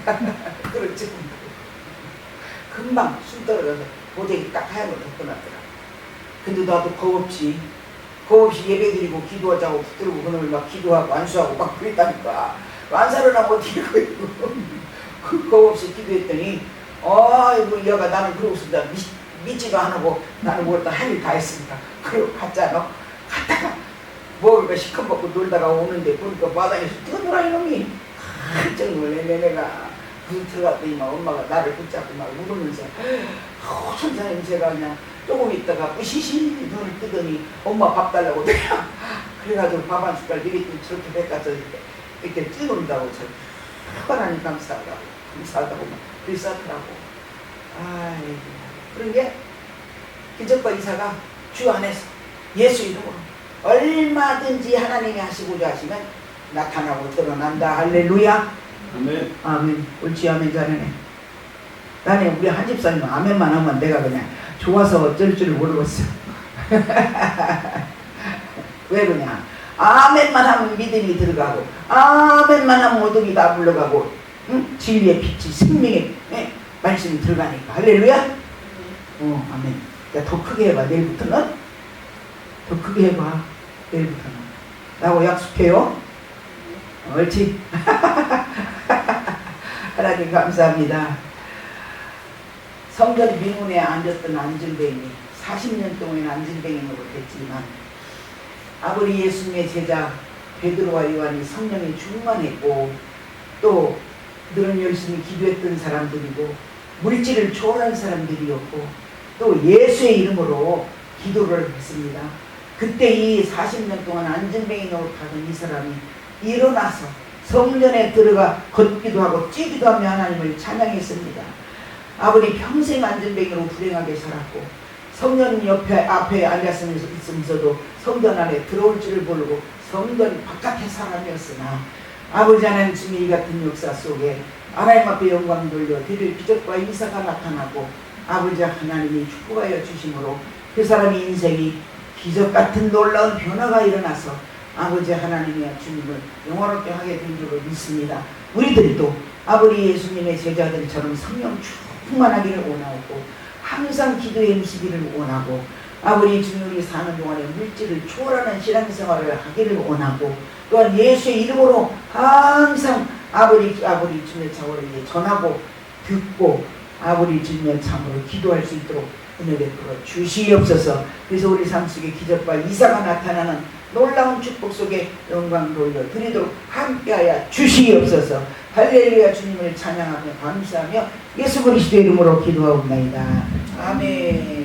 그런 체험도. 금방 숨 떨어져서 보자기 딱 하얀 걸 덮어놨더라. 근데 나도 겁없이 예배드리고 기도하자고 붙들고 그놈을 막 기도하고 안수하고 막 그랬다니까. 완사를 하고 뛰고 있고 겁없이 기도했더니 아이고 이 여가 나는 그러고서 나 믿지도 안 하고 나는 뭘 또 할 일 다 했으니까 그러고 갔잖아. 갔다가 먹을 거 시커 먹고 놀다가 오는데 보니까 마당에서 뛰어놀아 이놈이. 깜짝 놀래 내가. 그 들어갔더니만 엄마가 나를 붙잡고 막 울으면서 천사님 제가 그냥 조금 있다가 으시시 눈을 뜨더니 엄마 밥 달라고 내가 그래가지고 밥 한 숟갈 내리더니 저렇게 뺏가서 이렇게 뛰어온다고 하나님 감사하다고 막 그랬었더라고. 아이고 그런 게 기적과 이사가 주 안에서 예수 이름으로 얼마든지 하나님이 하시고자 하시면 나타나고 드러난다. 할렐루야. 아멘. 아멘. 옳지 아멘 잘하네. 나는 우리 한 집사님 아멘만 하면 내가 그냥 좋아서 어쩔 줄 모르겠어. 왜 그냥 아멘만 하면 믿음이 들어가고 아멘만 하면 모든 게 다 물러가고 응? 진리의 빛이 생명의 말씀이 들어가니까. 할렐루야. 아멘. 야, 더 크게 해봐. 내일부터는 더 크게 해봐. 내일부터는 나하고 약속해요. 옳지. 하나님 감사합니다. 성전 비문에 앉았던 안진뱅이 40년 동안 안진뱅이로 됐지만 아버지 예수님의 제자 베드로와 요한이 성령에 충만했고 또 그들은 열심히 기도했던 사람들이고 물질을 초월한 사람들이었고 또 예수의 이름으로 기도를 했습니다. 그때 이 40년 동안 안진뱅이 노릇하던 이 사람이 일어나서 성전에 들어가 걷기도 하고 뛰기도 하며 하나님을 찬양했습니다. 아버지 평생 안진뱅이로 불행하게 살았고 성전 앞에 앉았으면서도 성전 안에 들어올 줄을 모르고 성전 바깥의 사람이었으나 아버지 하나님 주님 이 같은 역사 속에 하나님 앞에 영광 돌려 드릴 기적과 인사가 나타나고 아버지 하나님이 축복하여 주심으로 그 사람의 인생이 기적 같은 놀라운 변화가 일어나서 아버지 하나님의 주님을 영화롭게 하게 된 줄을 믿습니다. 우리들도 아버지 예수님의 제자들처럼 성령 충만하기를 원하고 항상 기도의 음식기를 원하고 아버지 주님이 사는 동안에 물질을 초월하는 신앙생활을 하기를 원하고 또한 예수의 이름으로 항상 아버지 주님의 참으로 이제 전하고 듣고 아버지 주님의 참으로 기도할 수 있도록 은혜 베풀어 주시옵소서. 그래서 우리 삶 속에 기적과 이사가 나타나는 놀라운 축복 속에 영광 돌려 드리도록 함께하여 주시옵소서. 할렐루야. 주님을 찬양하며 감사하며 예수 그리스도의 이름으로 기도하옵나이다. 아멘.